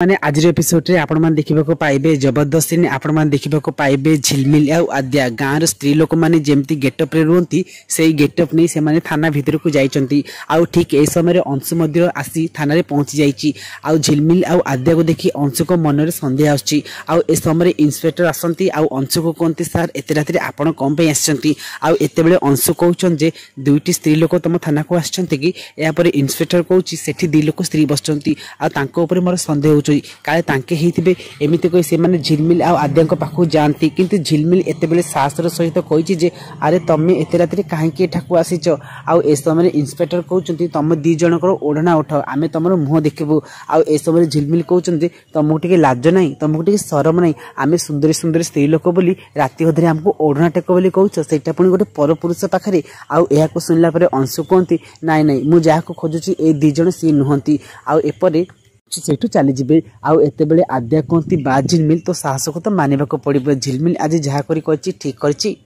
माने आज एपिसोड रे आपण मान देखिबा पाइबे जबरदस्ती ने आपण मान देखिबा पाइबे झिलमिल आ आद्या गाँव स्त्री लोक माने जेमती गेटअप रे रुहंती सेही गेटअप नहीं से माने थाना भीतर को जाइचंती आ ठीक ए समय रे अंशु मध्य आसी थाना रे पहुंची जाइची आ झिलमिल आ आद्या को देखि अंशु को मन रे संदेह आछी आ ए समय इंस्पेक्टर आसंती आ अंशु को कोंती सर एते रात रे आपण कोन पे आछंती आ एते बेले अंशु कहउछन जे दुईटी स्त्री लोक तम थाना को आछंती कि या पर इंस्पेक्टर कहउची सेठी दी लोक स्त्री बसचंती आ तांको ऊपर मोर संदेह काले तांके हिथिबे एमिति कोइ से माने झिलमिल आ आद्यांक पाखु जानती किंतु झिलमिल एते बेले साहसर सहित कहिछि जे अरे तमे एते रात्री काहे के ठाकु आसीछ आ ए समय इंस्पेक्टर कहउचंती तम दी जनकर ओढना उठाओ आमे तमरो मुह देखिबु आ ए समय झिलमिल कहउचंती तमु टिके लाज नाही तमु टिके शरम नाही आमे सुंदर सुंदर स्त्री लोक बोली राती अधरे हमको ओढना टेक बोली कहउछ सेटा पुनी गोटे परपुरुष पाखरे आ एहा को सुनला परे अंशु कहंती नाही नाही मु जाहा को खोजुची ए दी जण सी नहंती आ एपरे सेठू चली जिबे आउ एते बेले आद्या कहंती बा झिलमिल तो साहस को तो मानिबा को पड़िबो झिलमिल आज जहा करी कहछि ठीक करछि।